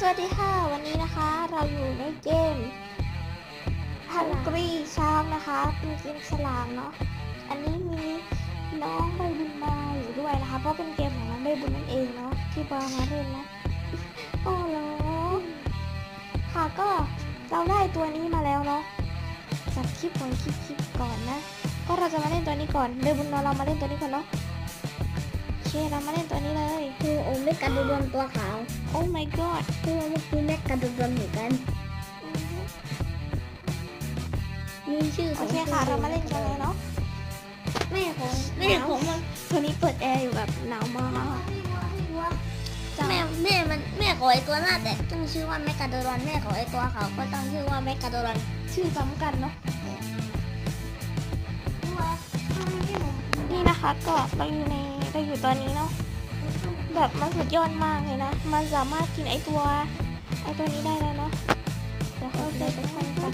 วัสดีค่ะวันนี้นะคะเราอยู่ในเกมฮังกี้ชามนะคะเป็นเกมฉลามเนาะอันนี้มีน้องใบบุญมาอยู่ด้วยนะคะเพราะเป็นเกมของน้องใบบุญนั่นเองเนาะที่บอมาเล่นนะโอ้โหค่ะก็เราได้ตัวนี้มาแล้วเนาะจากคลิปก่อนนะก็เราจะมาเล่นตัวนี้ก่อนใบบุญเรามาเล่นตัวนี้ก่อนเนาะโอเคเรามาเล่นตัวนี้เลยคือโอเมก้าดูดวมตัวขาวโอ้ my god คือมันคือเมก้าดูดวมเหมือนกันมีชื่อโอเคค่ะเรามาเล่นกันเลยเนาะแม่ของมันตัวนี้เปิดแอร์อยู่แบบหนาวมากแม่ของไอตัวหน้าแต่ต้องชื่อว่าเมก้าดูดวมแม่ของไอตัวขาวก็ต้องชื่อว่าเมก้าดูดวมชื่อซ้ำกันเนาะนี่นะคะก็เราอยู่ตอนนี้เนาะแบบมันสุดยอดมากเลยนะมันสามารถกินไอตัวนี้ได้แล้วเนาะเดี๋ยวเข้าใจกันกัน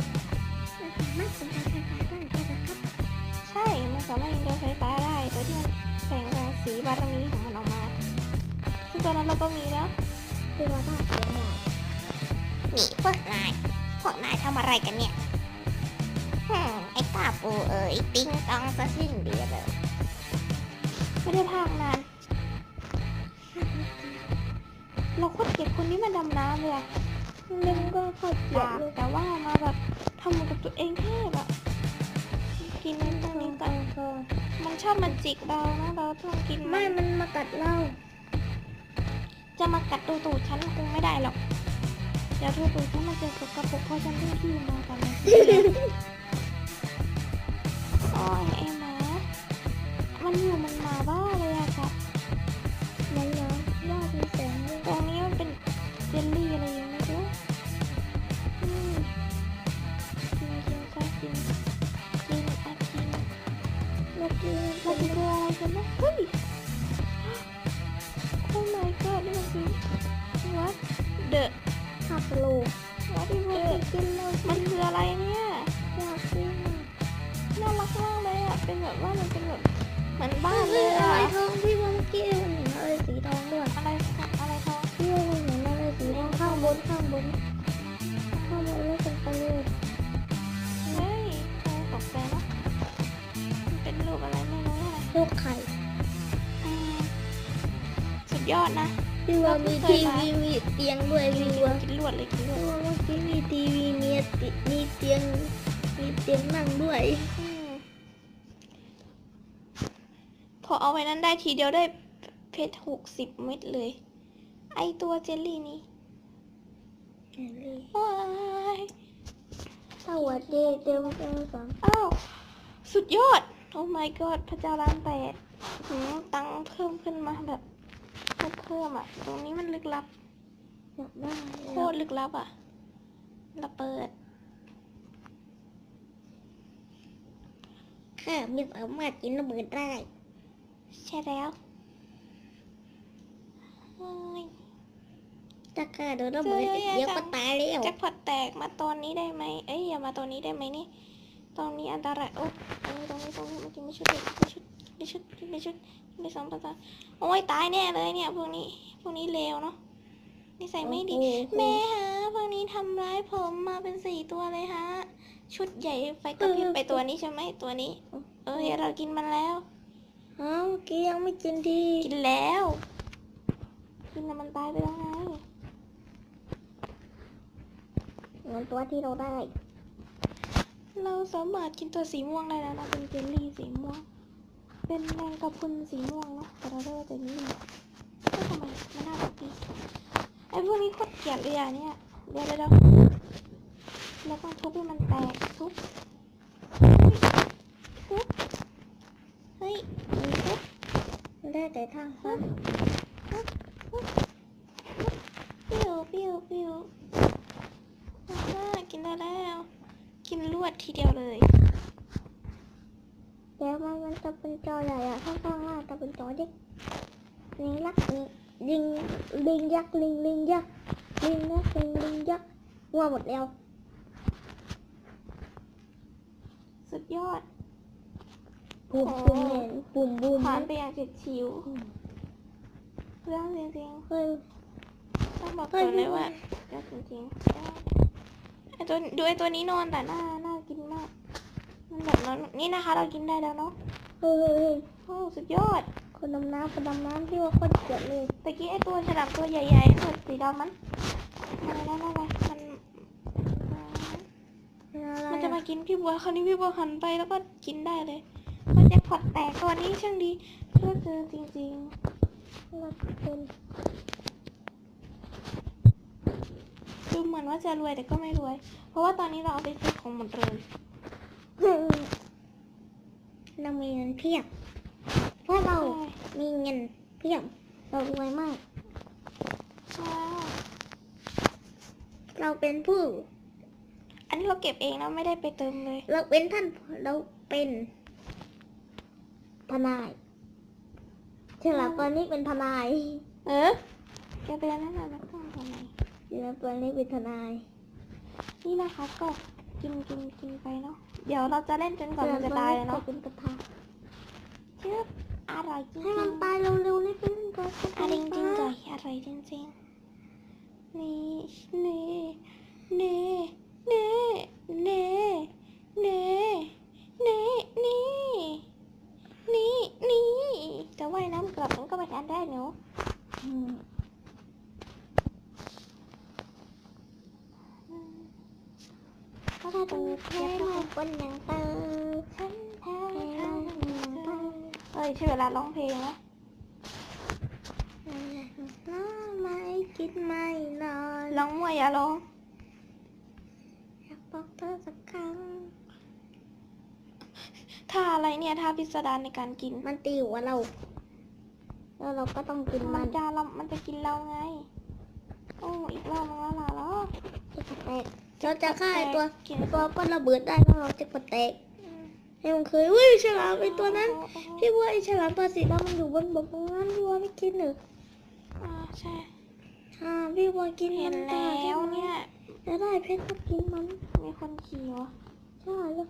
ใช่มันสามารถยิงโดนไฟฟ้าได้โดยที่มันแสงรังสีบารมีของมันออกมาซึ่งตัวนั้นเราก็มีแล้วคือว่าถ้าเสียงนี่พวกนายทำอะไรกันเนี่ยไอ้ตาปูติ้งต้องซะสิ้นดีเลยไม่ได้พากนานเราโคตรเกลียดคนที่มาดำน้ำเลยเล่นก็เข้าเกลียดแต่ว่ามาแบบทำกับตัวเองแค่แบบกินตรงนี้กันมันชอบมันจิกเรานะเราต้องกินมันมากัดเราจะมากัดตูดฉันคงไม่ได้หรอกเดี๋ยวตูดฉันมันจะสกปรกเพราะฉันเพิ่งที่มากันนะโอ้ยไอ้หมามันมาบ้าเลยอะค่ะมันเนาะยอดมีแสงตรงนี้มันเป็นเจลลี่อะไรอย่างเงี้ยด้วยกินก็กินเราคืออะไรกันนะเฮ้ยโอ้ my god นี่มันคือ what the ฮับโลว่าที่มันกินเรามันคืออะไรเนี่ยอยากกินน่ารักมากเลยอ่ะเป็นแบบว่ามันเป็นแบบเหมือนบ้านเลยอะไรทองพี่มันกี้มันเห็นอะไรสีทองด้วยอะไรทองพี่มันเห็นอะไรสีทองข้างบนแล้วเป็นไปเลยเฮ้ยตกใจเนาะเป็นรูปอะไรไม่รู้อะไรลูกไข่สุดยอดนะพี่ว่ามีทีวีมีเตียงด้วยพี่ว่ากินลวดเลยกินลวดพี่ว่าเมื่อกี้มีทีวีมีเตียงนั่งด้วยพอเอาไว้นั้นได้ทีเดียวได้เพชร60 เม็ดเลยไอตัวเจลลี่นี้ว้ายสวัสดีเต็มสองอ้าวสุดยอดโอ้ my god พระเจ้าล้านแปดตังเพิ่มขึ้นมาแบบเพิ่มอ่ะตรงนี้มันลึกลับโคตรลึกลับอ่ะเราเปิดค่ะมีสามารถกินระเบิดได้ใช่แล้วถ้าข้าโดนระเบิดเดี๋ยวก็ตายแล้วแจ็คพอตแตกมาตอนนี้ได้ไหมอย่ามาตอนนี้ได้ไหมนี่ตอนนี้อันตรายโอ้ตรงนี้มันไม่ชุดไม่สองภาษาโอ้ยตายแน่เลยเนี่ยพวกนี้เลวเนาะนิสัยไม่ดีแม่ฮะพวกนี้ทำร้ายผมมาเป็น4 ตัวเลยฮะชุดใหญ่ไฟกระพริบไปตัวนี้ใช่ไหมตัวนี้เรากินมันแล้วกี้ยังไม่กินดีกินแล้วกินแล้วมันตายไปแล้วไงเหมือนตัวที่เราได้เราสามารถกินตัวสีม่วงได้แล้วนะเป็นเจลลี่สีม่วงเป็นแมงกะพรุนสีม่วงเนาะแต่เราได้แต่นี้เลยทำไมมันน่ารักดีไอ้พวกนี้โคตรเกลียดเลยอ่ะเนี่ยเดี๋ยวเราต้องทุบให้มันแตกทุบเฮ้ยทุบได้แต่ทางครับปิ้วกินได้แล้วกินลวดทีเดียวเลยแล้วมันจะเป็นจอใหญ่อะข้างๆล่างจะเป็นจอเด็กลิงยักษ์ว่าหมดแล้วสุดยอดบูมผ่านไปอย่างเฉียดฉิวเรื่องจริงๆต้องบอกก่อนเลยว่า ยอดจริงๆไอตัวนี้นอนแต่น่ากินมากมันแบบนั้นนี่นะคะเรากินได้แล้วเนาะโอ้สุดยอดคนดำน้ำที่ว่าคนเกลียดเลยตะกี้ไอตัวฉลามตัวใหญ่ๆตัวสีดำมันมันจะมากินพี่บัวคราวนี้พี่บัวหันไปแล้วก็กินได้เลยก็แจ็คพอตแตกตัวนี้ช่างดีเพื่อเจอจริงๆเราเป็นดูเหมือนว่าจะรวยแต่ก็ไม่รวยเพราะว่าตอนนี้เราเอาไปซื้อของหมดเลยเรามีเงินเพียบเพราะเรามีเงินเพียบเรารวยมากเราเป็นผู้อันนี้เราเก็บเองแล้วไม่ได้ไปเติมเลยเราเป็นเราเป็นทนายฉลามตัวนี้เป็นทนายแกเป็นนั่นแหละนักทำไมฉลามตัวนี้เป็นทนายนี่นะคะก็กินไปเนาะเดี๋ยวเราจะเล่นจนกว่ามันจะตายเลยเนาะเป็นกระทะเชื่ออร่อยจริงให้มันตายเร็วๆนี่เป็นกระทะอร่อยจริงๆอร่อยจริงๆนี่จะว่ายน้ำกลับมันก็ไปทานได้เนาะถ้าดูแค่เราคนอย่างเธอฉันแพ้ใช่เวลาร้องเพลงนะไม่คิดไม่นอนร้องมั่วอย่าร้องอยากบอกเธอสักครั้งท่าอะไรเนี่ยท่าพิสดารในการกินมันตีหัวเราแล้วเราก็ต้องกินมันจะกินเราไงโอ้อีกรอบนึงแล้วล่ะเราจะฆ่าตัวก็ระเบิดได้แล้วเราจะกดแตกให้มันเคยฉลามไอตัวนั้นพี่ว่าไอฉลามตัวสีดำมันอยู่บนบกตรงนั้นพี่ว่าไม่กินหรือใช่พี่ว่ากินเห็นแล้วเนี่ยจะได้เพชรก็กินมันมีคนขี่วะใช่แล้ว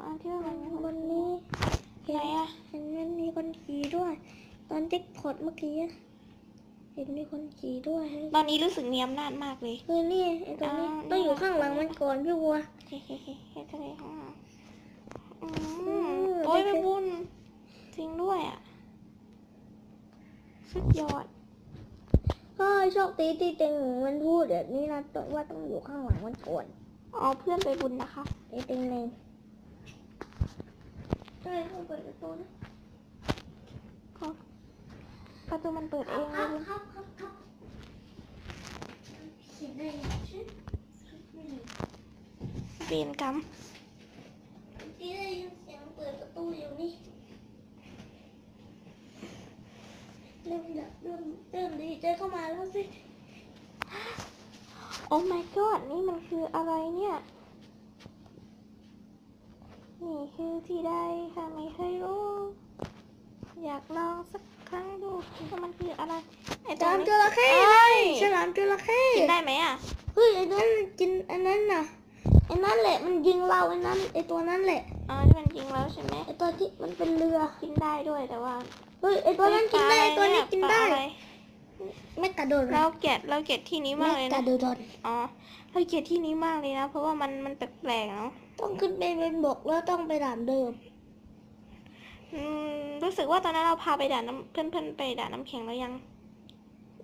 อันที่ว่าวันนี้เห็นมันมีคนขี่ด้วยตอนเจ็คพอตเมื่อกี้เห็นมีคนขี่ด้วยตอนนี้รู้สึกมีอำนาจมากเลยนี่ไอตัวนี้ต้องอยู่ข้างหลังมันก่อนพี่วัวเฮ้ทะเลข้างหลังโอ้ยไปบุญจริงด้วยสุดยอดก็โชคดีที่เต็งมันพูดเดี๋ยวนี้นะว่าต้องอยู่ข้างหลังมันก่อนเพื่อนไปบุญนะคะไอเต็งเลยใช่ต้องเปิดประตูนะประตูมันเปิดเองเลยครับเปลี่ยนกรรมที่ได้ยินเสียงเปิดประตูอยู่นี่เริ่มดีใจเข้ามาแล้วสิโอ้ my god นี่มันคืออะไรเนี่ยนี่คือที่ใดค่ะไม่เคยรู้อยากลองสักครั้งดูว่ามันคืออะไรไอ้ฉลามจระเข้ฉลามจระเข้กินได้ไหมเฮ้ยไอ้นั้นกินอันนั้นน่ะไอ้นั่นแหละมันยิงเราไอ้ตัวนั้นแหละที่มันยิงเราใช่ไหมไอ้ตัวที่มันเป็นเรือกินได้ด้วยแต่ว่าเฮ้ยไอ้ตัวนั้นกินได้ไอ้ตัวนี้กินได้ไม่กระโดดเราเกลียดที่นี้มากเลยนะกระโดดเราเกลียดที่นี้มากเลยนะเพราะว่ามันแปลกๆเนาะต้องขึ้นไปเป็นบกแล้วต้องไปด่านเดิมรู้สึกว่าตอนนั้นเราพาไปด่านน้ำเพื่อนไปด่านน้ำแข็งแล้วยัง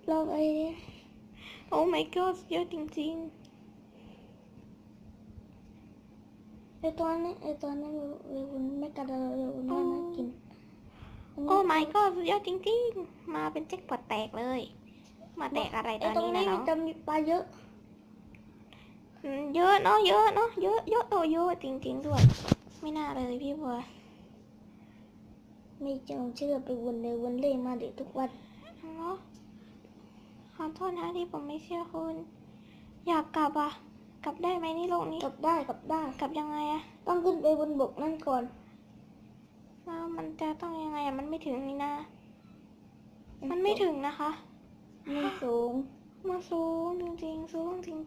เราไปโอ้ my god เยอะจริงๆไอตัวนั้นไม่กระโดดน่ากินโอ้ my god เยอะจริงๆมาเป็นแจ็คพอตแตกเลยมาแตกอะไรตอนนี้นะเราจะมีปลาเยอะเยอะเนาะเยอะตัวเยอะจริงๆด้วยไม่น่าเลยพี่บัวไม่จงเชื่อไปวนเล่มาเด็กทุกวันเนาะขอโทษนะที่ผมไม่เชื่อคุณอยากกลับกลับได้ไหมนี่โลกนี้กลับได้กลับยังไงต้องขึ้นไปบนบกนั่นก่อนแล้วมันจะต้องยังไงมันไม่ถึงนี่นะมันไม่ถึงนะคะมันสูงจริงๆสูงจริง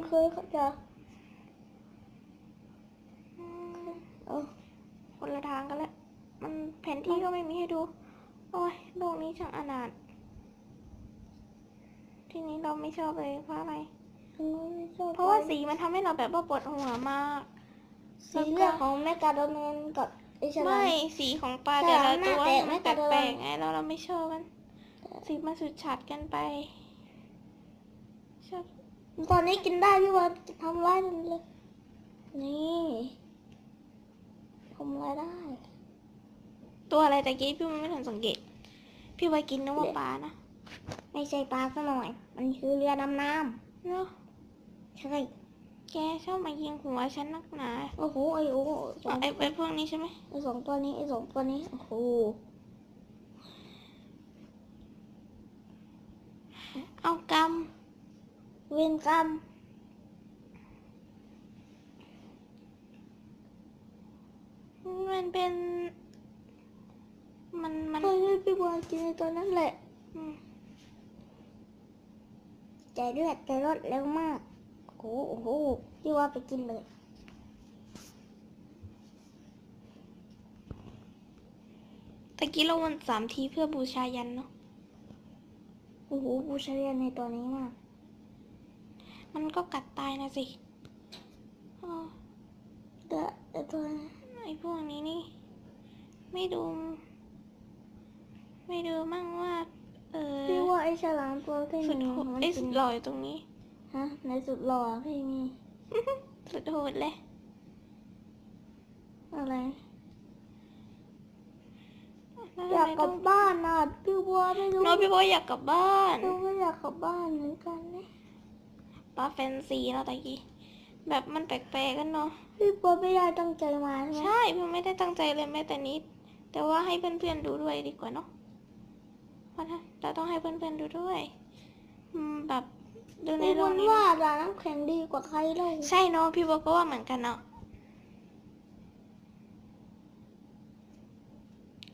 เคยเขาจะคนละทางกันแล้วมันแผนที่ก็ไม่มีให้ดูโอ้ยโลกนี้ช่างอนาถท ทีนี้เราไม่ชอบเลยเพราะอะไร ไม่ชอบ เพราะว่าสีมันทำให้เราแบบว่าปวดหัวมาก สีเลือดของแม่กาโดเนนกับไอฉลาม ไม่สีของปลา ฉ แต่ ลาม ละตัว หน้าแตก มัน ไม่ แป กระโดด ลกๆไงเราไม่ชอบมันสีมันสุดฉัดกันไปชอบ ตอนนี้กินได้พี่วันทำร้ายมันเลยนี่ทำร้ายได้ ตัวอะไรตะกี้พี่ไม่ทันสังเกตพี่ว่ากินนึกว่าปลานะ ไม่ใช่ปลาซะหน่อย มันคือเรือดำน้ เนาะ ำใช่ แกชอบมายิงหัวฉันนักหนา โอ้โหไอโอ้สอง ไอ้พวกนี้ใช่ไหม ไอสองตัวนี้ไอสองตัวนี้โอ้โห เอาก เวรกรรม ำมันเป็นมัน เฮ้ยพี่บัวกินไอตัวนั้นแหละ อืม ใจเลือดใจรถเร็วมากโอ้โหพี่ว่าไปกินเลย ตะกี้เราวน3 ทีเพื่อบูชายันเนาะ โอ้โหบูชายันในตัวนี้มาก มันก็กัดตายนะสิอ๋อ แต่ตัว ไอ้พวกนี้นี่ ไม่ดูมั่งว่าพี่ว่าไอฉลามตัวที่ สุด มี โหด มัน ไอ้ กิน หล่อยตรงนี้ ฮะในสุดหล่อพี่มี สุดโหดเลย อะไร แล้ว อยาก ทำไม กลับบ้านน่ะพี่บัวไม่รู้ น้องพี่บอยอยากกลับบ้าน เราก็อยากกลับบ้านเหมือนกันนะ ปลาแฟนซีเราตะกี้แบบมันแปลกๆกันเนาะ พี่บัวไม่ได้ตั้งใจมาใช่ไหม ใช่พี่ไม่ได้ตั้งใจเลยแม้แต่นิด แต่ว่าให้เพื่อนๆดูด้วยดีกว่าเนาะเพราะเราต้องให้เพื่อนๆดูด้วยแบบดูใน พี่ โล บัว กนี้ ว่า เนาะ ร้านน้ำแข็งดีกว่าใครเลย ใช่เนาะพี่บอกก็ว่าเหมือนกันเนาะ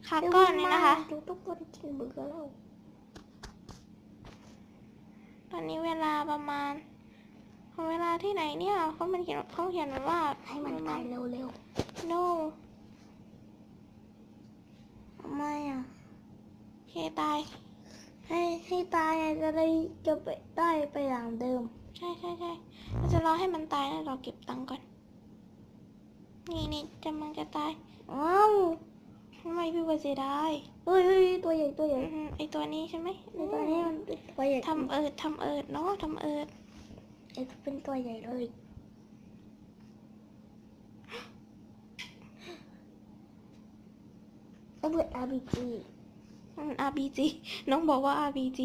ค่ะก็นี่นะคะ ดูทุกคนกินเบื่อแล้ว ตอนนี้เวลาประมาณเวลาที่ไหนเนี่ยเขาเขียนว่า ให้มันตายเร็ว no ๆทำไมอ่ะ เคตาย ให้ตายจะได้จะไปได้ไปอย่างเดิม ใช่เราจะรอให้มันตายนะเราเก็บตังค์ก่อนนี่จะตาย อ้าว ทำไมพี่ว่าเสียดาย เฮ้ยตัวใหญ่ตัวใหญ่ ไอตัวนี้ใช่ไหม ในตอนนี้มันเป็นตัวใหญ่ ทำเอิดเนาะทำเอิด ไอ้เป็นตัวใหญ่เลยระเบิด RPG RBG น้องบอกว่า RBG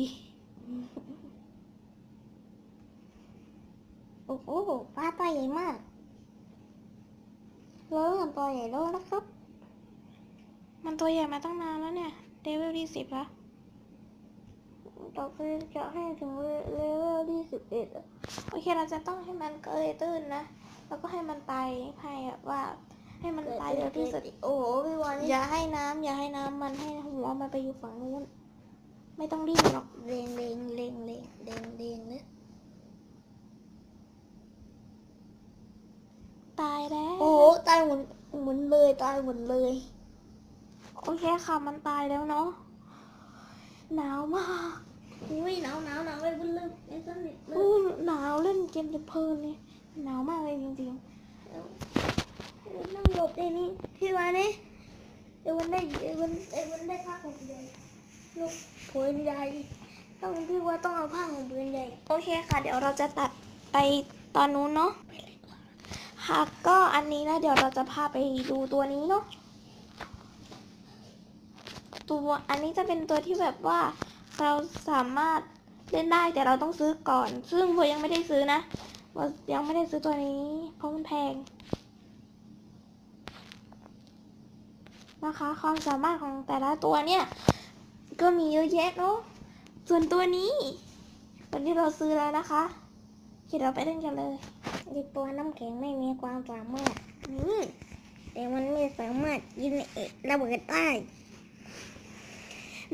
โอ้โหปลาตัวใหญ่มากเราเริ่มตัวใหญ่แล้วนะครับ มันตัวใหญ่มาตั้งนานแล้วเนี่ยเลเวลที่10แล้ว ต่อไปจะให้ถึงเลเวลที่11อ่ะ โอเคเราจะต้องให้มันเกยตื้นนะแล้วก็ให้มันตายให้ว่าให้มันตายเร็วที่สุด โอ้โหพี่วานนี่ อย่าให้น้ำมันให้หัวมันไปอยู่ฝั่งนู้นไม่ต้องรีบหรอก เลงเลย ตายแล้ว โอ้โหตายหมุนเลยตายหมุนเลย โอเคค่ะมันตายแล้วเนาะหนาวมาก อุ้ยหนาวไปบนเรือไม่สนิทเล อู้ ย หนาวเล่นเกมจะเพลินเลยหนาวมากเลยจริง นั่งหลบในนี้พี่วานนี่เดี๋ยววันได้ผ้าของใหญ่ลูกปืนใหญ่ต้องพี่ว่าต้องเอาผ้าของปืนใหญ่ ๆโอเคค่ะเดี๋ยวเราจะตัดไปตอนนู้นเนาะค่ะก็อันนี้นะเดี๋ยวเราจะพาไปดูตัวนี้เนาะตัวอันนี้จะเป็นตัวที่แบบว่าเราสามารถเล่นได้แต่เราต้องซื้อก่อน ซึ่งโบยังไม่ได้ซื้อนะโบยังไม่ได้ซื้อตัวนี้เพราะมันแพงนะคะความสามารถของแต่ละตัวเนี่ยก็มีเยอะแยะเนาะส่วนตัวนี้ตัวที่เราซื้อแล้วนะคะเดี๋ยวเราไปเล่นกันเลย ไอ้ตัวน้ำแข็งไม่มีความสามารถแต่มันไม่สามารถยิงระเบิดได้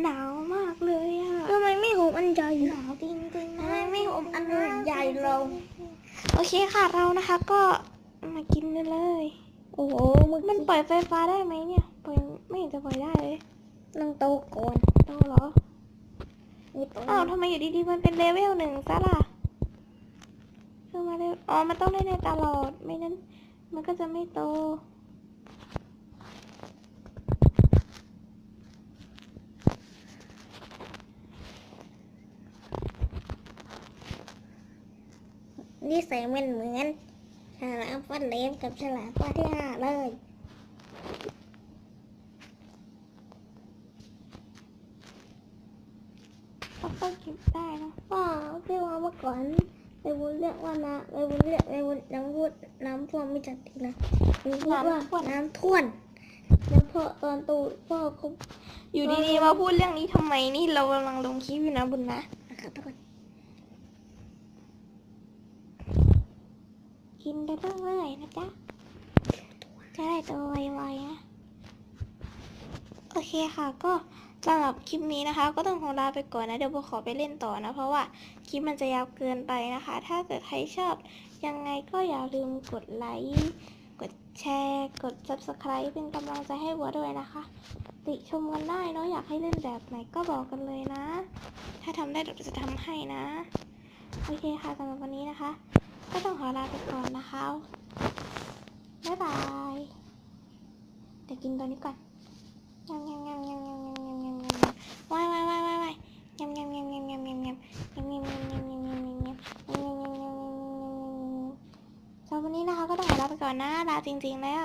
หนาวมากเลยอะ ทำไมไม่หุบอันใหญ่ หนาวจริงๆ ทำ นะ ไมไม่หุบอันใหญ่เรา โอเคค่ะเรานะคะก็มากินกันเลย โอ้โห มันปล่อยไฟฟ้าได้ไหมเนี่ยปล่อยไม่เห็นจะปล่อยได้เลย นั่งโตก่อน โตเหรอ นี่ตัว อ้าวทำไมอยู่ดีๆมันเป็นเลเวลหนึ่งซะล่ะคือมาเลอ๋อมันต้องเล่นในตลอดไม่นั้นมันก็จะไม่โตนี่ใส่มันเหมือนฉลามฟันเหลมกับฉลามตัวที่5เลยก็เก็บได้นะ ก็พี่ว่าเมื่อก่อนในวุ้นเรียกว่าน้ำในวุ้นเรียกในวุ้นน้ำท่วมไม่จัดทีนะมีพูดว่าน้ำท่วมแล้วพอตอนตูพ่อเขา อยู่ดีๆมาพูดเรื่องนี้ทำไมนี่เรากำลังลงคลิปอยู่นะบุญนะ นะครับทุกคน กินได้เรื่อยๆนะจ๊ะจะได้ตัวไวๆนะโอเคค่ะก็สำหรับคลิปนี้นะคะ ก็ต้องขอลาไปก่อนนะเดี๋ยวโบขอไปเล่นต่อนะเพราะว่าคลิปมันจะยาวเกินไปนะคะ ถ้าเกิดใครชอบยังไงก็อย่าลืมกดไลค์กดแชร์กด subscribe เป็นกำลังใจให้บัวด้วยนะคะติชมกันได้เนาะอยากให้เล่นแบบไหนก็บอกกันเลยนะถ้าทำได้เดี๋ยวจะทำให้นะโอเคค่ะสำหรับวันนี้นะคะก็ต้องขอลาไปก่อนนะคะบ๊ายบายเดี๋ยวกินตัวนี้ก่อนยำยำยำยำยำยำยำยำยำว้ายว้ายว้ายว้ายว้ายยำยำยำยำยำยำยำยำยำยำยำยำยำยำยำยำยำยำยำสำหรับวันนี้นะคะก็ต้องขอลาไปก่อนนะลาจริงๆแล้ว